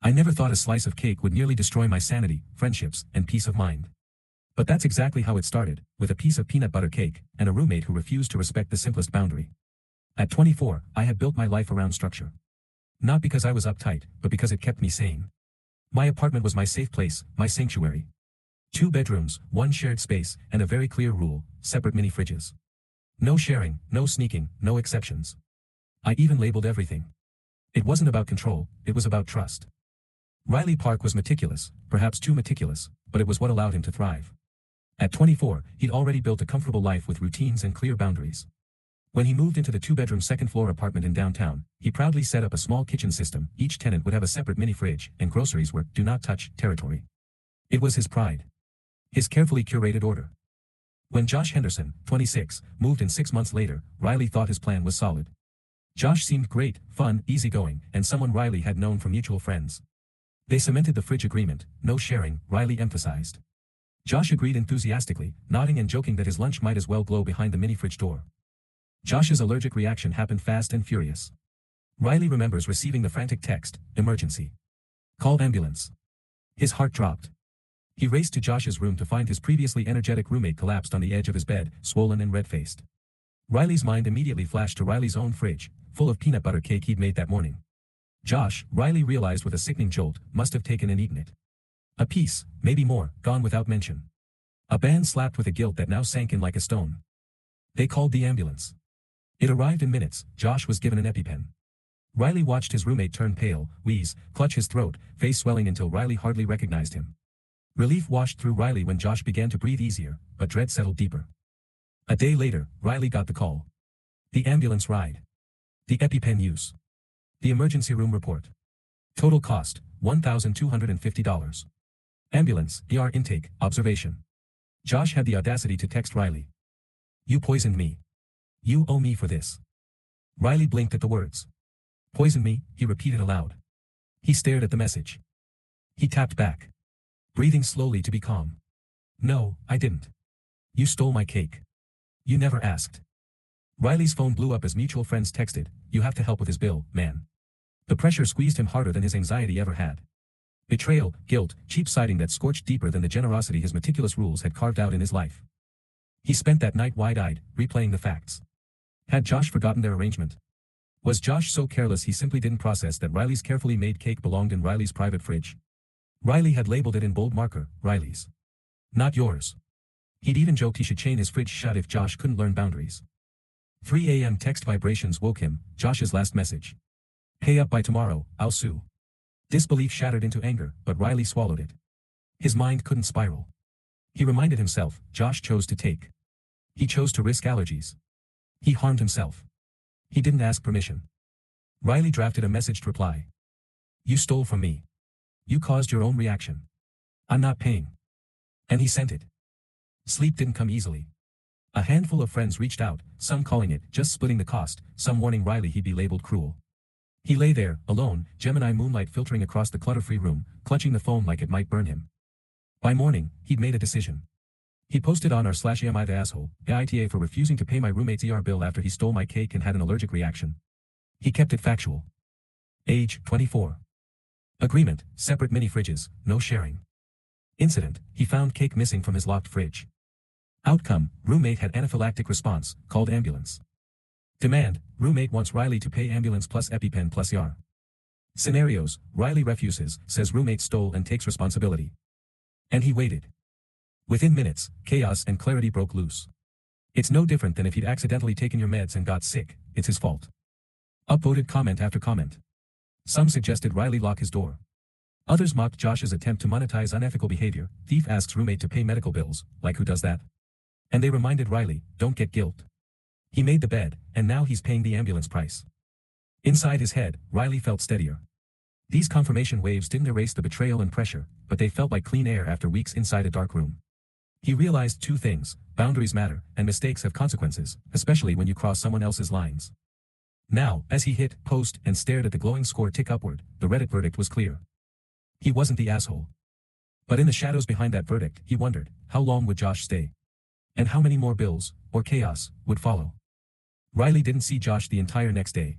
I never thought a slice of cake would nearly destroy my sanity, friendships, and peace of mind. But that's exactly how it started, with a piece of peanut butter cake, and a roommate who refused to respect the simplest boundary. At 24, I had built my life around structure. Not because I was uptight, but because it kept me sane. My apartment was my safe place, my sanctuary. 2 bedrooms, 1 shared space, and a very clear rule: separate mini fridges. No sharing, no sneaking, no exceptions. I even labeled everything. It wasn't about control, it was about trust. Riley Park was meticulous, perhaps too meticulous, but it was what allowed him to thrive. At 24, he'd already built a comfortable life with routines and clear boundaries. When he moved into the 2-bedroom second-floor apartment in downtown, he proudly set up a small kitchen system. Each tenant would have a separate mini fridge, and groceries were do-not-touch territory. It was his pride. His carefully curated order. When Josh Henderson, 26, moved in 6 months later, Riley thought his plan was solid. Josh seemed great, fun, easygoing, and someone Riley had known from mutual friends. They cemented the fridge agreement: no sharing, Riley emphasized. Josh agreed enthusiastically, nodding and joking that his lunch might as well glow behind the mini fridge door. Josh's allergic reaction happened fast and furious. Riley remembers receiving the frantic text: emergency. Call ambulance. His heart dropped. He raced to Josh's room to find his previously energetic roommate collapsed on the edge of his bed, swollen and red-faced. Riley's mind immediately flashed to Riley's own fridge, full of peanut butter cake he'd made that morning. Josh, Riley realized with a sickening jolt, must have taken and eaten it. A piece, maybe more, gone without mention. A band slapped with a guilt that now sank in like a stone. They called the ambulance. It arrived in minutes. Josh was given an EpiPen. Riley watched his roommate turn pale, wheeze, clutch his throat, face swelling until Riley hardly recognized him. Relief washed through Riley when Josh began to breathe easier, but dread settled deeper. A day later, Riley got the call. The ambulance ride. The EpiPen use. The emergency room report. Total cost, $1,250. Ambulance, ER intake, observation. Josh had the audacity to text Riley. You poisoned me. You owe me for this. Riley blinked at the words. Poisoned me, he repeated aloud. He stared at the message. He tapped back, breathing slowly to be calm. No, I didn't. You stole my cake. You never asked. Riley's phone blew up as mutual friends texted, you have to help with his bill, man. The pressure squeezed him harder than his anxiety ever had. Betrayal, guilt, cheap siding that scorched deeper than the generosity his meticulous rules had carved out in his life. He spent that night wide-eyed, replaying the facts. Had Josh forgotten their arrangement? Was Josh so careless he simply didn't process that Riley's carefully made cake belonged in Riley's private fridge? Riley had labeled it in bold marker, Riley's. Not yours. He'd even joked he should chain his fridge shut if Josh couldn't learn boundaries. 3 a.m. text vibrations woke him, Josh's last message. Pay up by tomorrow, I'll sue. Disbelief shattered into anger, but Riley swallowed it. His mind couldn't spiral. He reminded himself, Josh chose to take. He chose to risk allergies. He harmed himself. He didn't ask permission. Riley drafted a messaged reply. You stole from me. You caused your own reaction. I'm not paying. And he sent it. Sleep didn't come easily. A handful of friends reached out, some calling it just splitting the cost, some warning Riley he'd be labeled cruel. He lay there, alone, Gemini moonlight filtering across the clutter-free room, clutching the phone like it might burn him. By morning, he'd made a decision. He posted on r/am the asshole, AITA for refusing to pay my roommate's ER bill after he stole my cake and had an allergic reaction. He kept it factual. Age, 24. Agreement, separate mini fridges, no sharing. Incident, he found cake missing from his locked fridge. Outcome, roommate had anaphylactic response, called ambulance. Demand, roommate wants Riley to pay ambulance plus EpiPen plus ER. Scenarios, Riley refuses, says roommate stole and takes responsibility. And he waited. Within minutes, chaos and clarity broke loose. It's no different than if he'd accidentally taken your meds and got sick, it's his fault. Upvoted comment after comment. Some suggested Riley lock his door. Others mocked Josh's attempt to monetize unethical behavior. Thief asks roommate to pay medical bills, like who does that? And they reminded Riley, don't get guilt. He made the bed, and now he's paying the ambulance price. Inside his head, Riley felt steadier. These confirmation waves didn't erase the betrayal and pressure, but they felt like clean air after weeks inside a dark room. He realized 2 things, boundaries matter, and mistakes have consequences, especially when you cross someone else's lines. Now, as he hit post and stared at the glowing score tick upward, the Reddit verdict was clear. He wasn't the asshole. But in the shadows behind that verdict, he wondered, how long would Josh stay? And how many more bills, or chaos, would follow? Riley didn't see Josh the entire next day.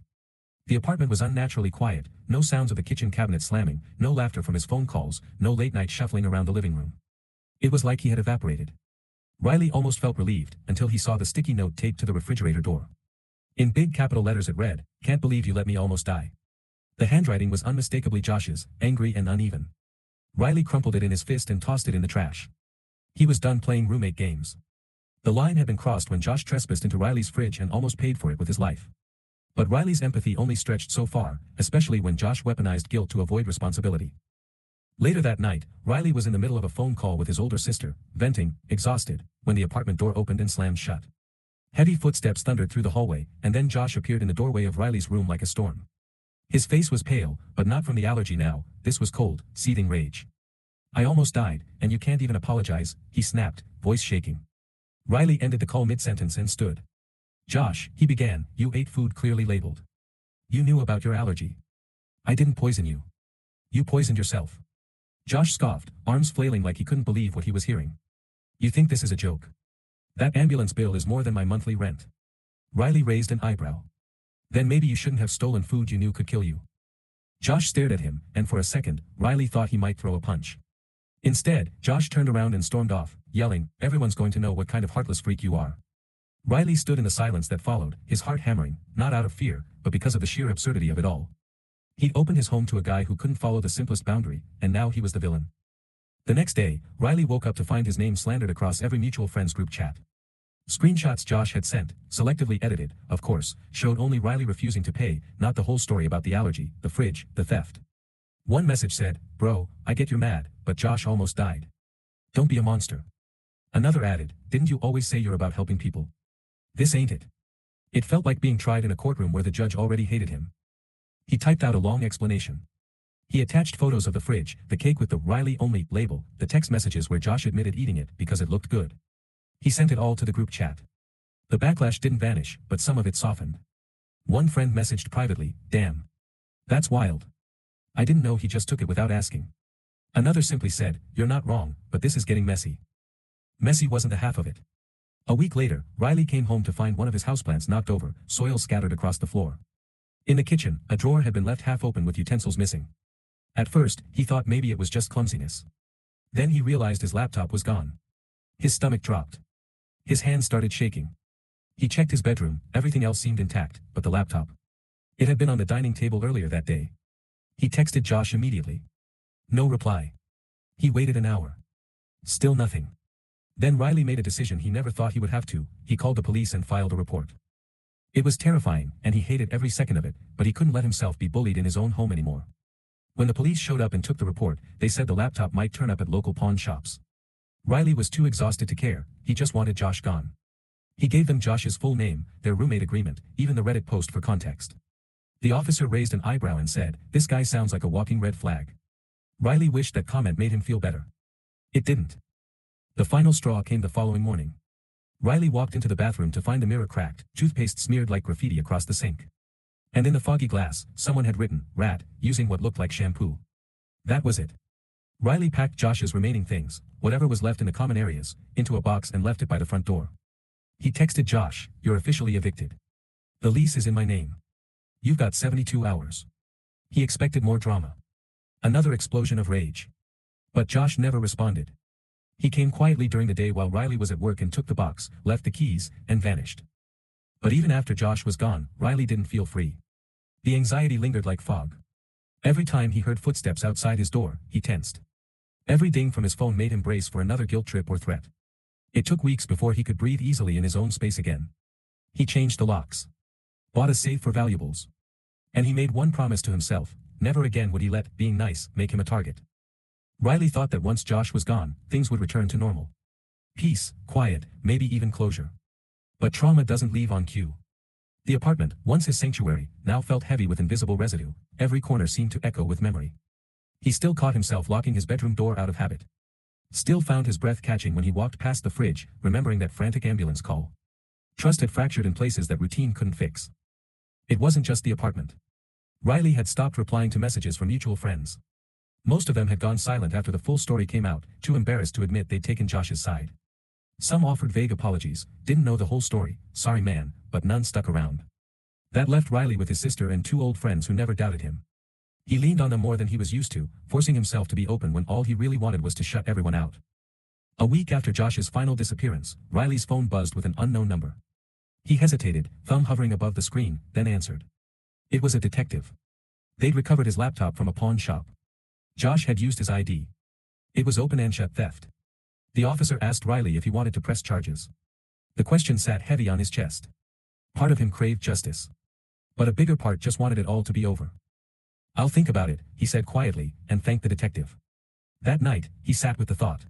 The apartment was unnaturally quiet, no sounds of the kitchen cabinet slamming, no laughter from his phone calls, no late-night shuffling around the living room. It was like he had evaporated. Riley almost felt relieved until he saw the sticky note taped to the refrigerator door. In big capital letters it read, "Can't believe you let me almost die." The handwriting was unmistakably Josh's, angry and uneven. Riley crumpled it in his fist and tossed it in the trash. He was done playing roommate games. The line had been crossed when Josh trespassed into Riley's fridge and almost paid for it with his life. But Riley's empathy only stretched so far, especially when Josh weaponized guilt to avoid responsibility. Later that night, Riley was in the middle of a phone call with his older sister, venting, exhausted, when the apartment door opened and slammed shut. Heavy footsteps thundered through the hallway, and then Josh appeared in the doorway of Riley's room like a storm. His face was pale, but not from the allergy now, this was cold, seething rage. "I almost died, and you can't even apologize," he snapped, voice shaking. Riley ended the call mid-sentence and stood. "Josh," he began, "you ate food clearly labeled. You knew about your allergy. I didn't poison you. You poisoned yourself." Josh scoffed, arms flailing like he couldn't believe what he was hearing. "You think this is a joke? That ambulance bill is more than my monthly rent." Riley raised an eyebrow. "Then maybe you shouldn't have stolen food you knew could kill you." Josh stared at him, and for a second, Riley thought he might throw a punch. Instead, Josh turned around and stormed off, yelling, "Everyone's going to know what kind of heartless freak you are." Riley stood in the silence that followed, his heart hammering, not out of fear, but because of the sheer absurdity of it all. He'd opened his home to a guy who couldn't follow the simplest boundary, and now he was the villain. The next day, Riley woke up to find his name slandered across every mutual friends group chat. Screenshots Josh had sent, selectively edited, of course, showed only Riley refusing to pay, not the whole story about the allergy, the fridge, the theft. One message said, "Bro, I get you're mad, but Josh almost died. Don't be a monster." Another added, "Didn't you always say you're about helping people? This ain't it." It felt like being tried in a courtroom where the judge already hated him. He typed out a long explanation. He attached photos of the fridge, the cake with the Riley-only label, the text messages where Josh admitted eating it because it looked good. He sent it all to the group chat. The backlash didn't vanish, but some of it softened. One friend messaged privately, "Damn. That's wild. I didn't know he just took it without asking." Another simply said, "You're not wrong, but this is getting messy." Messy wasn't the half of it. A week later, Riley came home to find one of his houseplants knocked over, soil scattered across the floor. In the kitchen, a drawer had been left half open with utensils missing. At first, he thought maybe it was just clumsiness. Then he realized his laptop was gone. His stomach dropped. His hands started shaking. He checked his bedroom, everything else seemed intact, but the laptop. It had been on the dining table earlier that day. He texted Josh immediately. No reply. He waited an hour. Still nothing. Then Riley made a decision he never thought he would have to, he called the police and filed a report. It was terrifying, and he hated every second of it, but he couldn't let himself be bullied in his own home anymore. When the police showed up and took the report, they said the laptop might turn up at local pawn shops. Riley was too exhausted to care, he just wanted Josh gone. He gave them Josh's full name, their roommate agreement, even the Reddit post for context. The officer raised an eyebrow and said, "This guy sounds like a walking red flag." Riley wished that comment made him feel better. It didn't. The final straw came the following morning. Riley walked into the bathroom to find the mirror cracked, toothpaste smeared like graffiti across the sink. And in the foggy glass, someone had written, "Rat," using what looked like shampoo. That was it. Riley packed Josh's remaining things, whatever was left in the common areas, into a box and left it by the front door. He texted Josh, "You're officially evicted. The lease is in my name. You've got 72 hours. He expected more drama. Another explosion of rage. But Josh never responded. He came quietly during the day while Riley was at work and took the box, left the keys, and vanished. But even after Josh was gone, Riley didn't feel free. The anxiety lingered like fog. Every time he heard footsteps outside his door, he tensed. Every ding from his phone made him brace for another guilt trip or threat. It took weeks before he could breathe easily in his own space again. He changed the locks. Bought a safe for valuables. And he made one promise to himself, never again would he let being nice make him a target. Riley thought that once Josh was gone, things would return to normal. Peace, quiet, maybe even closure. But trauma doesn't leave on cue. The apartment, once his sanctuary, now felt heavy with invisible residue, every corner seemed to echo with memory. He still caught himself locking his bedroom door out of habit. Still found his breath catching when he walked past the fridge, remembering that frantic ambulance call. Trust had fractured in places that routine couldn't fix. It wasn't just the apartment. Riley had stopped replying to messages from mutual friends. Most of them had gone silent after the full story came out, too embarrassed to admit they'd taken Josh's side. Some offered vague apologies, didn't know the whole story, sorry man, but none stuck around. That left Riley with his sister and two old friends who never doubted him. He leaned on them more than he was used to, forcing himself to be open when all he really wanted was to shut everyone out. A week after Josh's final disappearance, Riley's phone buzzed with an unknown number. He hesitated, thumb hovering above the screen, then answered. It was a detective. They'd recovered his laptop from a pawn shop. Josh had used his ID. It was open and shut theft. The officer asked Riley if he wanted to press charges. The question sat heavy on his chest. Part of him craved justice. But a bigger part just wanted it all to be over. I'll think about it, he said quietly, and thanked the detective. That night, he sat with the thought.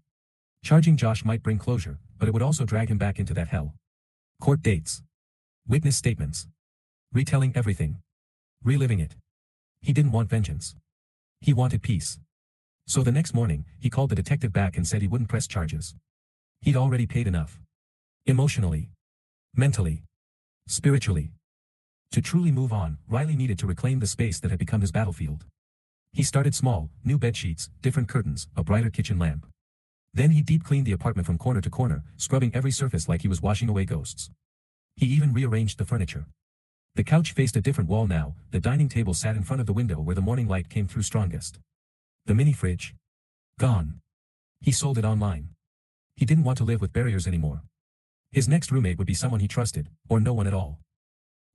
Charging Josh might bring closure, but it would also drag him back into that hell. Court dates. Witness statements. Retelling everything. Reliving it. He didn't want vengeance. He wanted peace. So the next morning, he called the detective back and said he wouldn't press charges. He'd already paid enough. Emotionally. Mentally. Spiritually. To truly move on, Riley needed to reclaim the space that had become his battlefield. He started small, new bedsheets, different curtains, a brighter kitchen lamp. Then he deep cleaned the apartment from corner to corner, scrubbing every surface like he was washing away ghosts. He even rearranged the furniture. The couch faced a different wall now, the dining table sat in front of the window where the morning light came through strongest. The mini fridge. Gone. He sold it online. He didn't want to live with barriers anymore. His next roommate would be someone he trusted, or no one at all.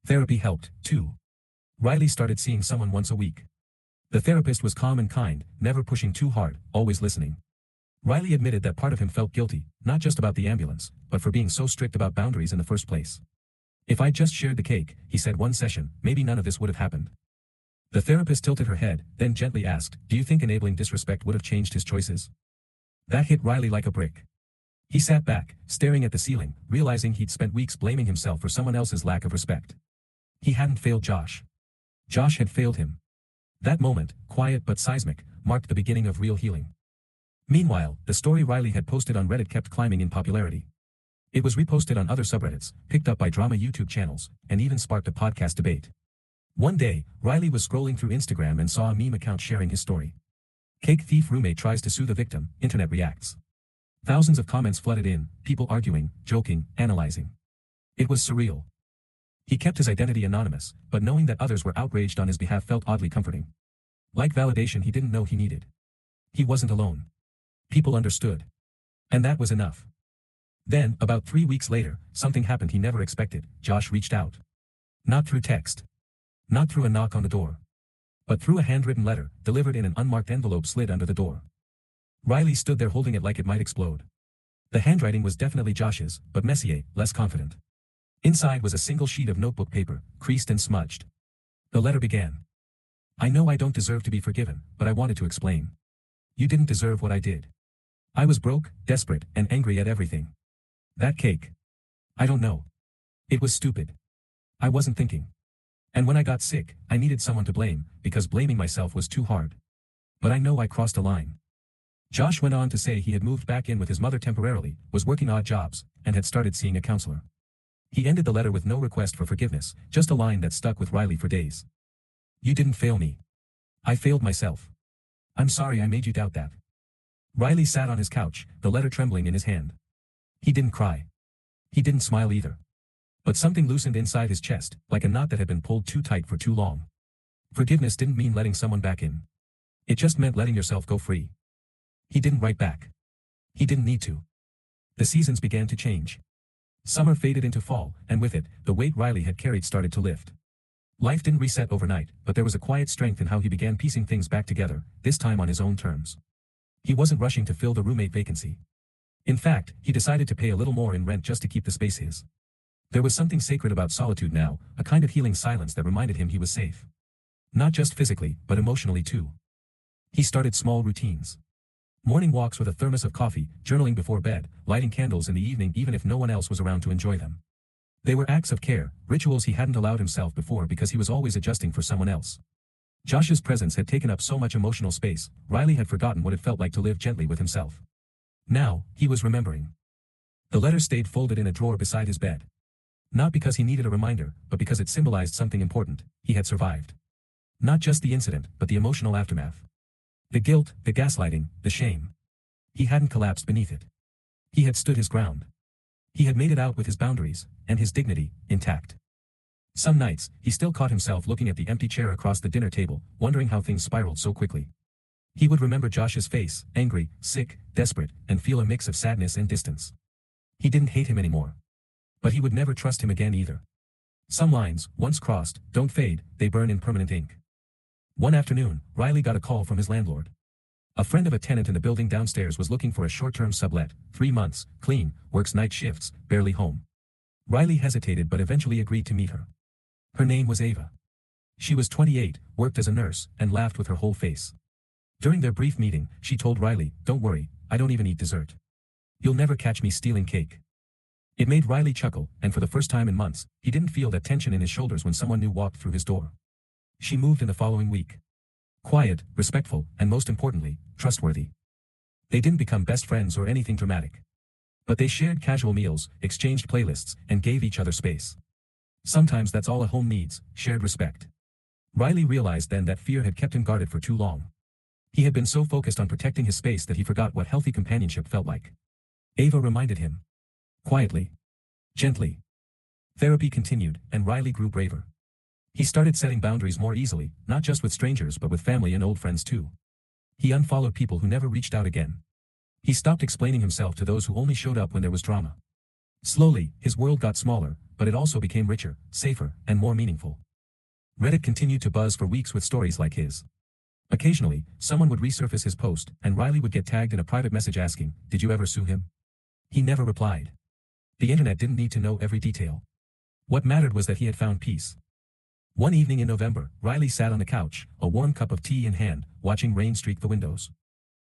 Therapy helped, too. Riley started seeing someone once a week. The therapist was calm and kind, never pushing too hard, always listening. Riley admitted that part of him felt guilty, not just about the ambulance, but for being so strict about boundaries in the first place. If I just shared the cake, he said one session, maybe none of this would have happened. The therapist tilted her head, then gently asked, do you think enabling disrespect would have changed his choices? That hit Riley like a brick. He sat back, staring at the ceiling, realizing he'd spent weeks blaming himself for someone else's lack of respect. He hadn't failed Josh. Josh had failed him. That moment, quiet but seismic, marked the beginning of real healing. Meanwhile, the story Riley had posted on Reddit kept climbing in popularity. It was reposted on other subreddits, picked up by drama YouTube channels, and even sparked a podcast debate. One day, Riley was scrolling through Instagram and saw a meme account sharing his story. Cake thief roommate tries to sue the victim, internet reacts. Thousands of comments flooded in, people arguing, joking, analyzing. It was surreal. He kept his identity anonymous, but knowing that others were outraged on his behalf felt oddly comforting. Like validation he didn't know he needed. He wasn't alone. People understood. And that was enough. Then, about 3 weeks later, something happened he never expected. Josh reached out. Not through text. Not through a knock on the door. But through a handwritten letter, delivered in an unmarked envelope slid under the door. Riley stood there holding it like it might explode. The handwriting was definitely Josh's, but messier, less confident. Inside was a single sheet of notebook paper, creased and smudged. The letter began. I know I don't deserve to be forgiven, but I wanted to explain. You didn't deserve what I did. I was broke, desperate, and angry at everything. That cake. I don't know. It was stupid. I wasn't thinking. And when I got sick, I needed someone to blame, because blaming myself was too hard. But I know I crossed a line. Josh went on to say he had moved back in with his mother temporarily, was working odd jobs, and had started seeing a counselor. He ended the letter with no request for forgiveness, just a line that stuck with Riley for days. You didn't fail me. I failed myself. I'm sorry I made you doubt that. Riley sat on his couch, the letter trembling in his hand. He didn't cry. He didn't smile either. But something loosened inside his chest, like a knot that had been pulled too tight for too long. Forgiveness didn't mean letting someone back in. It just meant letting yourself go free. He didn't write back. He didn't need to. The seasons began to change. Summer faded into fall, and with it, the weight Riley had carried started to lift. Life didn't reset overnight, but there was a quiet strength in how he began piecing things back together, this time on his own terms. He wasn't rushing to fill the roommate vacancy. In fact, he decided to pay a little more in rent just to keep the space his. There was something sacred about solitude now, a kind of healing silence that reminded him he was safe. Not just physically, but emotionally too. He started small routines. Morning walks with a thermos of coffee, journaling before bed, lighting candles in the evening even if no one else was around to enjoy them. They were acts of care, rituals he hadn't allowed himself before because he was always adjusting for someone else. Josh's presence had taken up so much emotional space, Riley had forgotten what it felt like to live gently with himself. Now, he was remembering. The letter stayed folded in a drawer beside his bed. Not because he needed a reminder, but because it symbolized something important: he had survived. Not just the incident, but the emotional aftermath. The guilt, the gaslighting, the shame. He hadn't collapsed beneath it. He had stood his ground. He had made it out with his boundaries, and his dignity, intact. Some nights, he still caught himself looking at the empty chair across the dinner table, wondering how things spiraled so quickly. He would remember Josh's face, angry, sick, desperate, and feel a mix of sadness and distance. He didn't hate him anymore. But he would never trust him again either. Some lines, once crossed, don't fade, they burn in permanent ink. One afternoon, Riley got a call from his landlord. A friend of a tenant in the building downstairs was looking for a short-term sublet, 3 months, clean, works night shifts, barely home. Riley hesitated but eventually agreed to meet her. Her name was Ava. She was 28, worked as a nurse, and laughed with her whole face. During their brief meeting, she told Riley, "Don't worry, I don't even eat dessert. You'll never catch me stealing cake." It made Riley chuckle, and for the first time in months, he didn't feel that tension in his shoulders when someone new walked through his door. She moved in the following week. Quiet, respectful, and most importantly, trustworthy. They didn't become best friends or anything dramatic. But they shared casual meals, exchanged playlists, and gave each other space. Sometimes that's all a home needs, shared respect. Riley realized then that fear had kept him guarded for too long. He had been so focused on protecting his space that he forgot what healthy companionship felt like. Ava reminded him. Quietly. Gently. Therapy continued, and Riley grew braver. He started setting boundaries more easily, not just with strangers but with family and old friends too. He unfollowed people who never reached out again. He stopped explaining himself to those who only showed up when there was drama. Slowly, his world got smaller, but it also became richer, safer, and more meaningful. Reddit continued to buzz for weeks with stories like his. Occasionally, someone would resurface his post, and Riley would get tagged in a private message asking, "Did you ever sue him?" He never replied. The internet didn't need to know every detail. What mattered was that he had found peace. One evening in November, Riley sat on the couch, a warm cup of tea in hand, watching rain streak the windows.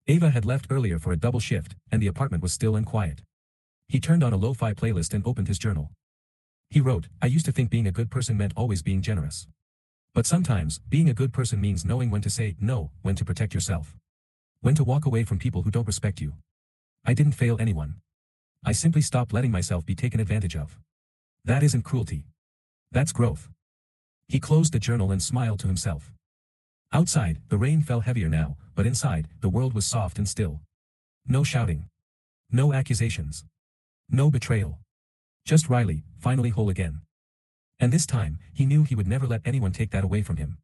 Ava had left earlier for a double shift, and the apartment was still and quiet. He turned on a lo-fi playlist and opened his journal. He wrote, "I used to think being a good person meant always being generous. But sometimes, being a good person means knowing when to say no, when to protect yourself. When to walk away from people who don't respect you. I didn't fail anyone. I simply stopped letting myself be taken advantage of. That isn't cruelty. That's growth." He closed the journal and smiled to himself. Outside, the rain fell heavier now, but inside, the world was soft and still. No shouting. No accusations. No betrayal. Just Riley, finally whole again. And this time, he knew he would never let anyone take that away from him.